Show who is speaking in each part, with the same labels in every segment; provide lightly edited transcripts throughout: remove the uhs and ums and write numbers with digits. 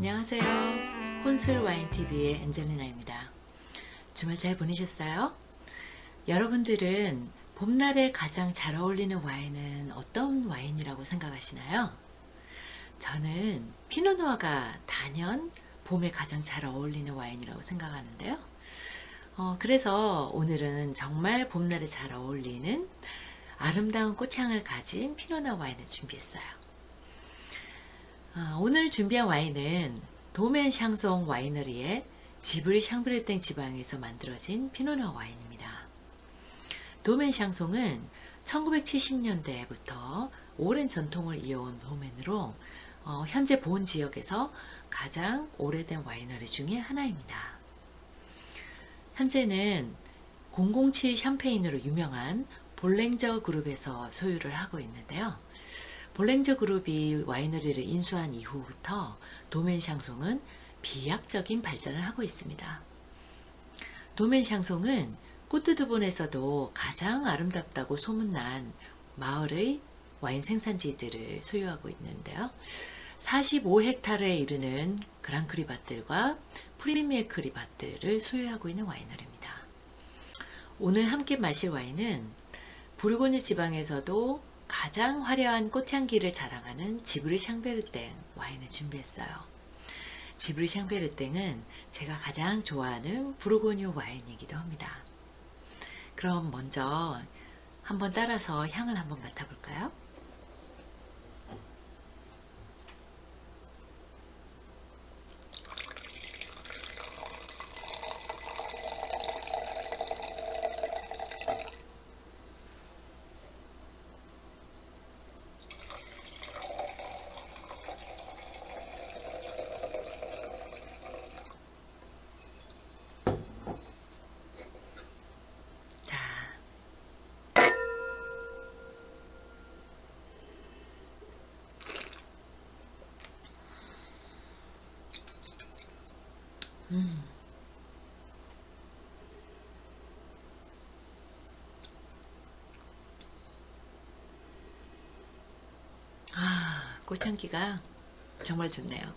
Speaker 1: 안녕하세요. 혼술 와인TV의 엔젤리나입니다. 주말 잘 보내셨어요? 여러분들은 봄날에 가장 잘 어울리는 와인은 어떤 와인이라고 생각하시나요? 저는 피노누아가 단연 봄에 가장 잘 어울리는 와인이라고 생각하는데요. 그래서 오늘은 정말 봄날에 잘 어울리는 아름다운 꽃향을 가진 피노누아 와인을 준비했어요. 오늘 준비한 와인은 도멘 샹송 와이너리의 지브리 샹브레땡 지방에서 만들어진 피노누아 와인입니다. 도멘 샹송은 1970년대부터 오랜 전통을 이어온 도멘으로 현재 본 지역에서 가장 오래된 와이너리 중에 하나입니다. 현재는 007 샴페인으로 유명한 볼랭저 그룹에서 소유를 하고 있는데요. 볼랭저 그룹이 와이너리를 인수한 이후부터 도멘 샹송은 비약적인 발전을 하고 있습니다. 도멘 샹송은 꼬트드본에서도 가장 아름답다고 소문난 마을의 와인 생산지들을 소유하고 있는데요. 45헥타르에 이르는 그랑크리 밭들과 프리미에크리 밭들을 소유하고 있는 와이너리입니다. 오늘 함께 마실 와인은 부르고뉴 지방에서도 가장 화려한 꽃향기를 자랑하는 지브리 샹베르땡 와인을 준비했어요. 지브리 샹베르땡은 제가 가장 좋아하는 부르고뉴 와인이기도 합니다. 그럼 먼저 한번 따라서 향을 한번 맡아볼까요? 꽃향기가 정말 좋네요.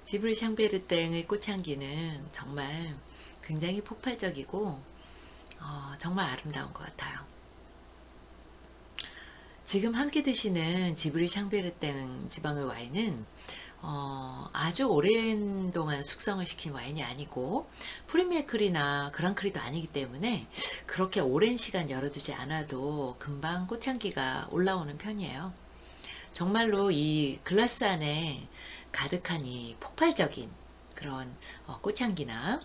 Speaker 1: 지브리 샹베르땡의 꽃향기는 정말 굉장히 폭발적이고 정말 아름다운 것 같아요. 지금 함께 드시는 지브리 샹베르땡 지방의 와인은 아주 오랜 동안 숙성을 시킨 와인이 아니고 프리미에클이나 그랑크리도 아니기 때문에 그렇게 오랜 시간 열어두지 않아도 금방 꽃향기가 올라오는 편이에요. 정말로 이 글라스 안에 가득한 이 폭발적인 그런 꽃향기나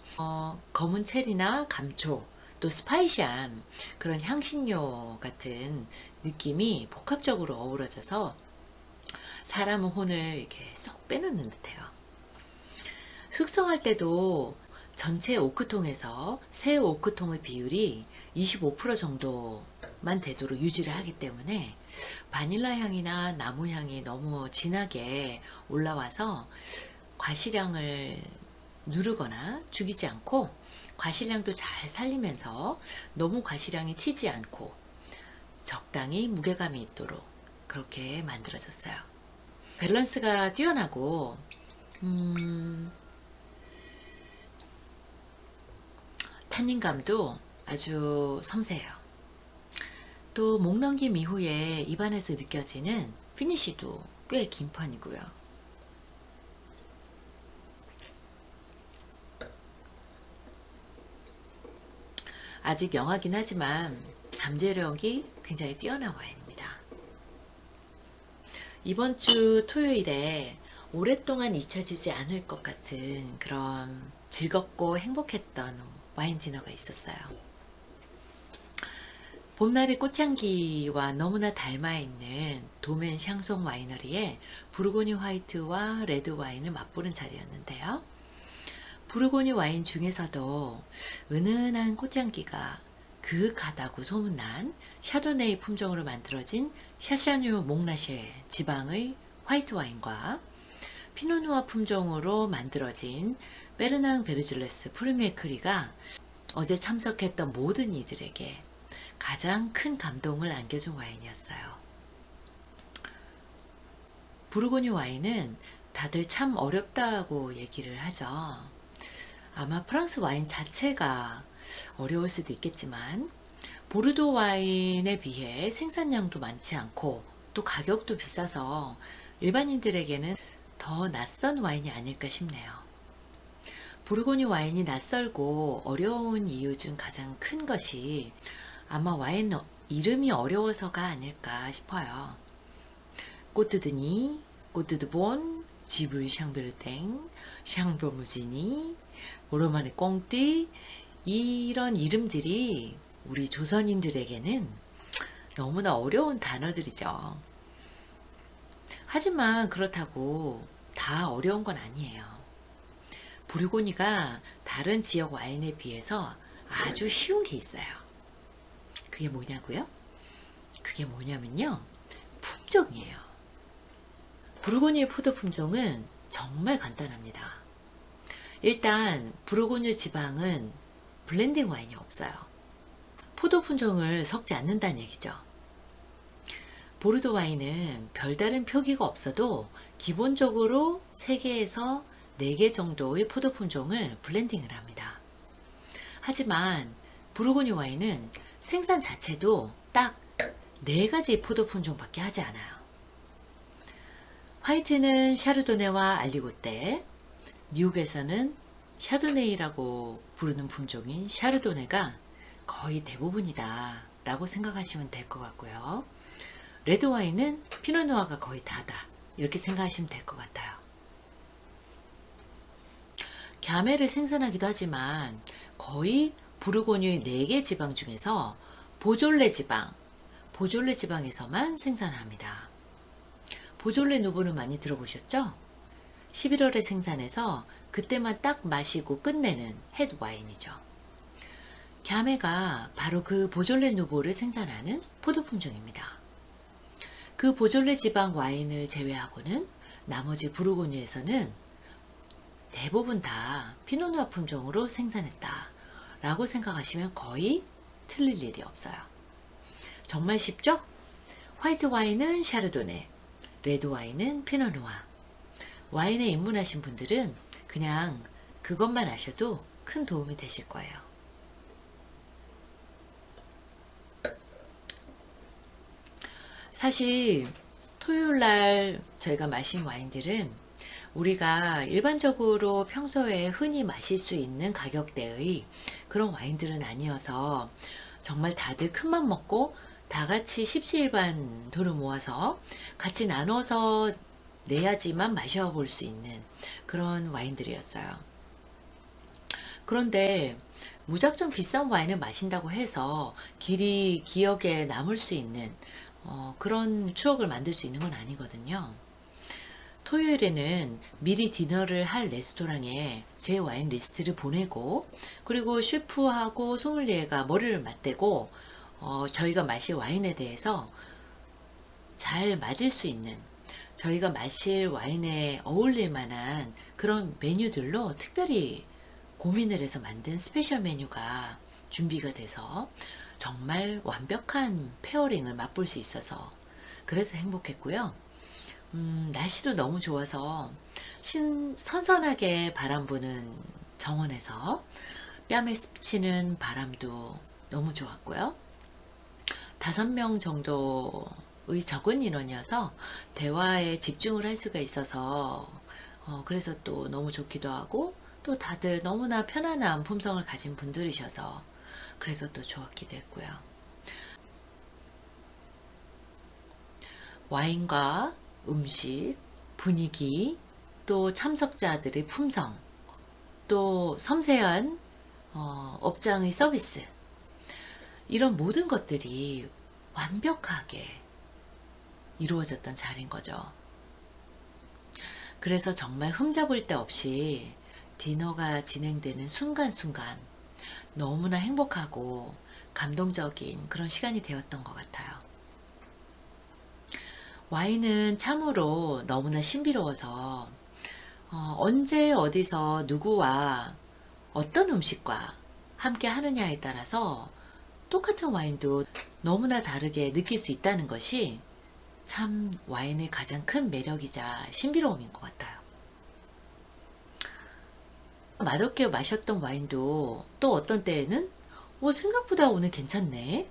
Speaker 1: 검은 체리나 감초, 또 스파이시한 그런 향신료 같은 느낌이 복합적으로 어우러져서 사람의 혼을 이렇게 쏙 빼놓는 듯해요. 숙성할 때도 전체 오크통에서 새 오크통의 비율이 25% 정도만 되도록 유지를 하기 때문에 바닐라 향이나 나무 향이 너무 진하게 올라와서 과실향을 누르거나 죽이지 않고 과실향도 잘 살리면서 너무 과실향이 튀지 않고 적당히 무게감이 있도록 그렇게 만들어졌어요. 밸런스가 뛰어나고 탄닌감도 아주 섬세해요. 또 목 넘김 이후에 입안에서 느껴지는 피니쉬도 꽤 긴 편이고요. 아직 영하긴 하지만 잠재력이 굉장히 뛰어난 와인입니다. 이번 주 토요일에 오랫동안 잊혀지지 않을 것 같은 그런 즐겁고 행복했던 와인 디너가 있었어요. 봄날의 꽃향기와 너무나 닮아있는 도멘 샹송 와이너리의 부르고뉴 화이트와 레드 와인을 맛보는 자리였는데요. 부르고뉴 와인 중에서도 은은한 꽃향기가 그윽하다고 소문난 샤도네이 품종으로 만들어진 샤샤뉴 몽라쉐 지방의 화이트 와인과 피노누아 품종으로 만들어진 베르낭 베르줄레스 프리메크리가 어제 참석했던 모든 이들에게 가장 큰 감동을 안겨준 와인이었어요. 부르고뉴 와인은 다들 참 어렵다고 얘기를 하죠. 아마 프랑스 와인 자체가 어려울 수도 있겠지만 보르도 와인에 비해 생산량도 많지 않고 또 가격도 비싸서 일반인들에게는 더 낯선 와인이 아닐까 싶네요. 부르고뉴 와인이 낯설고 어려운 이유 중 가장 큰 것이 아마 와인 이름이 어려워서가 아닐까 싶어요. 꼬뜨드니, 꼬뜨드본, 지불 샹베르땡, 샹버무지니, 오로마네 꽁띠, 이런 이름들이 우리 조선인들에게는 너무나 어려운 단어들이죠. 하지만 그렇다고 다 어려운 건 아니에요. 부르고니가 다른 지역 와인에 비해서 아주 쉬운 게 있어요. 그게 뭐냐고요? 그게 뭐냐면요, 품종이에요. 부르고뉴의 포도 품종은 정말 간단합니다. 일단 부르고뉴 지방은 블렌딩 와인이 없어요. 포도 품종을 섞지 않는다는 얘기죠. 보르도 와인은 별다른 표기가 없어도 기본적으로 3개에서 4개 정도의 포도 품종을 블렌딩을 합니다. 하지만 부르고뉴 와인은 생산 자체도 딱 4가지 포도 품종밖에 하지 않아요. 화이트는 샤르도네와 알리고떼, 미국에서는 샤도네이라고 부르는 품종인 샤르도네가 거의 대부분이다 라고 생각하시면 될 것 같고요. 레드 와인은 피노누아가 거의 다다 이렇게 생각하시면 될 것 같아요. 갸메를 생산하기도 하지만 거의 부르고뉴의 4개 지방 중에서 보졸레 지방에서만 생산합니다. 보졸레 누보는 많이 들어보셨죠? 11월에 생산해서 그때만 딱 마시고 끝내는 햇 와인이죠. 갸메가 바로 그 보졸레 누보를 생산하는 포도 품종입니다. 그 보졸레 지방 와인을 제외하고는 나머지 부르고뉴에서는 대부분 다 피노누아 품종으로 생산했다 라고 생각하시면 거의 틀릴 일이 없어요. 정말 쉽죠? 화이트 와인은 샤르도네, 레드 와인은 피노누아. 와인에 입문하신 분들은 그냥 그것만 아셔도 큰 도움이 되실 거예요. 사실 토요일날 저희가 마신 와인들은 우리가 일반적으로 평소에 흔히 마실 수 있는 가격대의 그런 와인들은 아니어서 정말 다들 큰맘 먹고 다 같이 십시일반 돈을 모아서 같이 나눠서 내야지만 마셔볼 수 있는 그런 와인들이었어요. 그런데 무작정 비싼 와인을 마신다고 해서 길이 기억에 남을 수 있는 그런 추억을 만들 수 있는 건 아니거든요. 토요일에는 미리 디너를 할 레스토랑에 제 와인 리스트를 보내고 그리고 셰프하고 소믈리에가 머리를 맞대고 저희가 마실 와인에 대해서 잘 맞을 수 있는 저희가 마실 와인에 어울릴 만한 그런 메뉴들로 특별히 고민을 해서 만든 스페셜 메뉴가 준비가 돼서 정말 완벽한 페어링을 맛볼 수 있어서 그래서 행복했고요. 날씨도 너무 좋아서 선선하게 바람 부는 정원에서 뺨에 스치는 바람도 너무 좋았고요. 5명 정도의 적은 인원이어서 대화에 집중을 할 수가 있어서 그래서 또 너무 좋기도 하고 또 다들 너무나 편안한 품성을 가진 분들이셔서 그래서 또 좋았기도 했고요. 와인과 음식, 분위기, 또 참석자들의 품성, 또 섬세한 업장의 서비스 이런 모든 것들이 완벽하게 이루어졌던 자리인 거죠. 그래서 정말 흠잡을 데 없이 디너가 진행되는 순간순간 너무나 행복하고 감동적인 그런 시간이 되었던 것 같아요. 와인은 참으로 너무나 신비로워서 언제 어디서 누구와 어떤 음식과 함께 하느냐에 따라서 똑같은 와인도 너무나 다르게 느낄 수 있다는 것이 참 와인의 가장 큰 매력이자 신비로움인 것 같아요. 맛없게 마셨던 와인도 또 어떤 때에는 생각보다 오늘 괜찮네.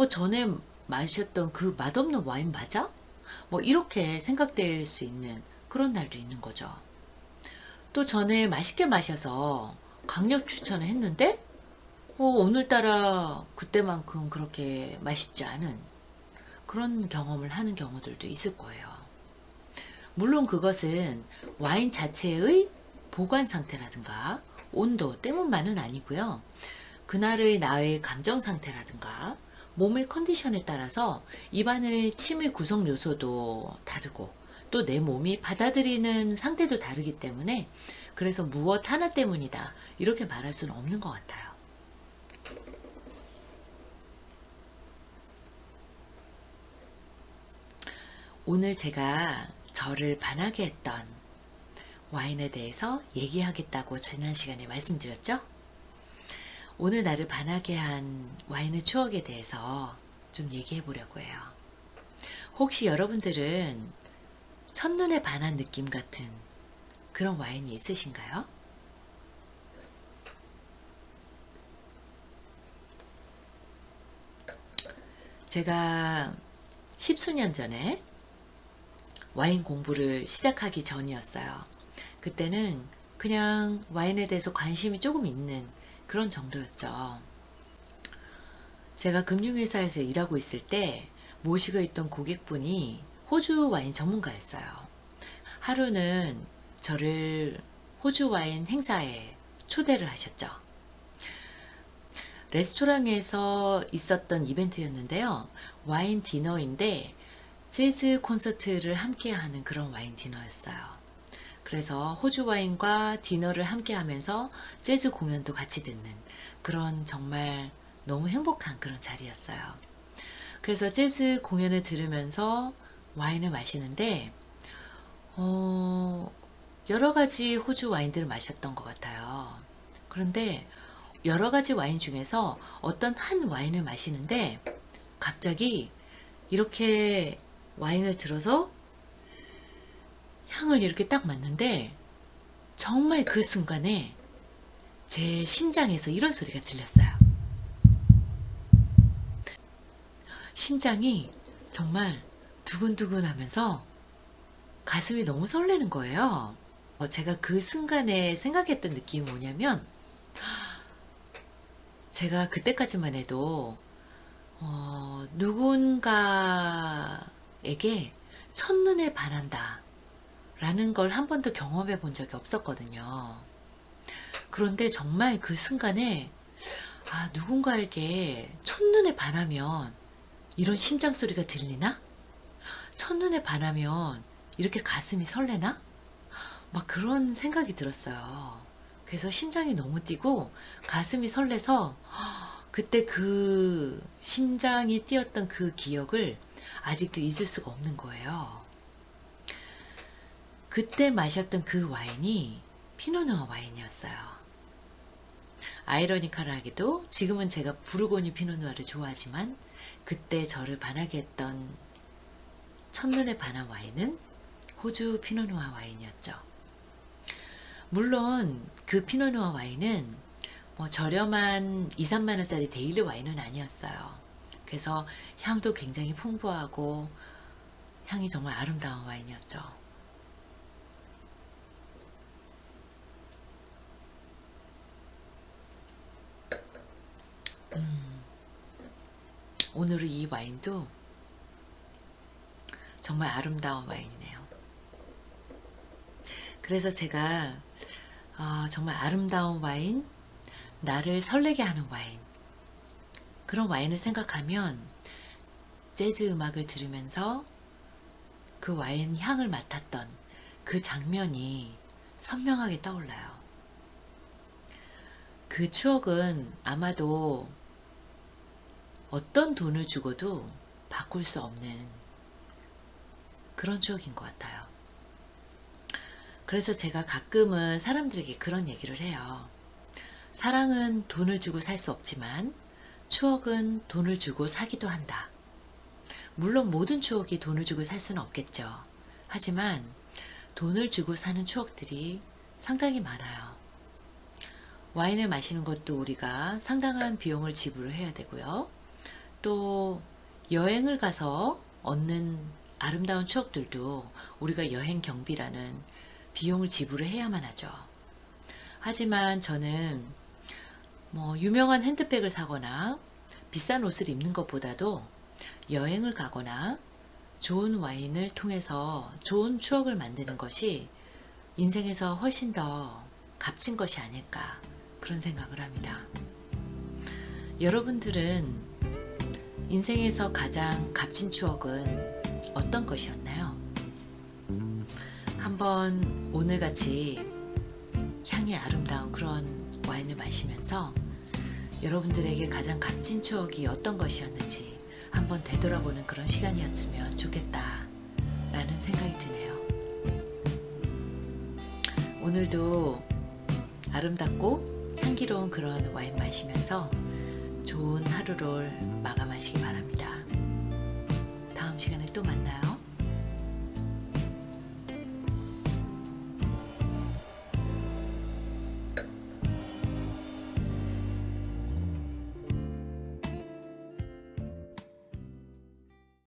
Speaker 1: 전에 마셨던 그 맛없는 와인 맞아? 이렇게 생각될 수 있는 그런 날도 있는 거죠. 또 전에 맛있게 마셔서 강력 추천을 했는데 오늘따라 그때만큼 그렇게 맛있지 않은 그런 경험을 하는 경우들도 있을 거예요. 물론 그것은 와인 자체의 보관 상태라든가 온도 때문만은 아니고요. 그날의 나의 감정 상태라든가 몸의 컨디션에 따라서 입안의 침의 구성 요소도 다르고 또 내 몸이 받아들이는 상태도 다르기 때문에 그래서 무엇 하나 때문이다 이렇게 말할 수는 없는 것 같아요. 오늘 제가 저를 반하게 했던 와인에 대해서 얘기하겠다고 지난 시간에 말씀드렸죠? 오늘 나를 반하게 한 와인의 추억에 대해서 좀 얘기해 보려고 해요. 혹시 여러분들은 첫눈에 반한 느낌 같은 그런 와인이 있으신가요? 제가 십수년 전에 와인 공부를 시작하기 전이었어요. 그때는 그냥 와인에 대해서 관심이 조금 있는 그런 정도였죠. 제가 금융회사에서 일하고 있을 때 모시고 있던 고객분이 호주 와인 전문가였어요. 하루는 저를 호주 와인 행사에 초대를 하셨죠. 레스토랑에서 있었던 이벤트였는데요. 와인 디너인데 재즈 콘서트를 함께 하는 그런 와인 디너였어요. 그래서 호주 와인과 디너를 함께 하면서 재즈 공연도 같이 듣는 그런 정말 너무 행복한 그런 자리였어요. 그래서 재즈 공연을 들으면서 와인을 마시는데 여러 가지 호주 와인들을 마셨던 것 같아요. 그런데 여러 가지 와인 중에서 어떤 한 와인을 마시는데 갑자기 이렇게 와인을 들어서 향을 이렇게 딱 맡는데 정말 그 순간에 제 심장에서 이런 소리가 들렸어요. 심장이 정말 두근두근 하면서 가슴이 너무 설레는 거예요. 제가 그 순간에 생각했던 느낌이 뭐냐면 제가 그때까지만 해도 누군가에게 첫눈에 반한다 라는 걸 한 번도 경험해 본 적이 없었거든요. 그런데 정말 그 순간에 누군가에게 첫눈에 반하면 이런 심장 소리가 들리나? 첫눈에 반하면 이렇게 가슴이 설레나? 막 그런 생각이 들었어요. 그래서 심장이 너무 뛰고 가슴이 설레서 그때 그 심장이 뛰었던 그 기억을 아직도 잊을 수가 없는 거예요. 그때 마셨던 그 와인이 피노누아 와인이었어요. 아이러니컬하게도 지금은 제가 부르고뉴 피노누아를 좋아하지만 그때 저를 반하게 했던 첫눈에 반한 와인은 호주 피노누아 와인이었죠. 물론 그 피노누아 와인은 저렴한 2, 3만 원짜리 데일리 와인은 아니었어요. 그래서 향도 굉장히 풍부하고 향이 정말 아름다운 와인이었죠. 오늘의 이 와인도 정말 아름다운 와인이네요. 그래서 제가 정말 아름다운 와인, 나를 설레게 하는 와인, 그런 와인을 생각하면 재즈 음악을 들으면서 그 와인 향을 맡았던 그 장면이 선명하게 떠올라요. 그 추억은 아마도 어떤 돈을 주고도 바꿀 수 없는 그런 추억인 것 같아요. 그래서 제가 가끔은 사람들에게 그런 얘기를 해요. 사랑은 돈을 주고 살 수 없지만 추억은 돈을 주고 사기도 한다. 물론 모든 추억이 돈을 주고 살 수는 없겠죠. 하지만 돈을 주고 사는 추억들이 상당히 많아요. 와인을 마시는 것도 우리가 상당한 비용을 지불을 해야 되고요. 또 여행을 가서 얻는 아름다운 추억들도 우리가 여행 경비라는 비용을 지불을 해야만 하죠. 하지만 저는 유명한 핸드백을 사거나 비싼 옷을 입는 것보다도 여행을 가거나 좋은 와인을 통해서 좋은 추억을 만드는 것이 인생에서 훨씬 더 값진 것이 아닐까, 그런 생각을 합니다. 여러분들은 인생에서 가장 값진 추억은 어떤 것이었나요? 한번 오늘같이 향이 아름다운 그런 와인을 마시면서 여러분들에게 가장 값진 추억이 어떤 것이었는지 한번 되돌아보는 그런 시간이었으면 좋겠다 라는 생각이 드네요. 오늘도 아름답고 향기로운 그런 와인 마시면서 좋은 하루를 마감하시기 바랍니다. 다음 시간에 또 만나요.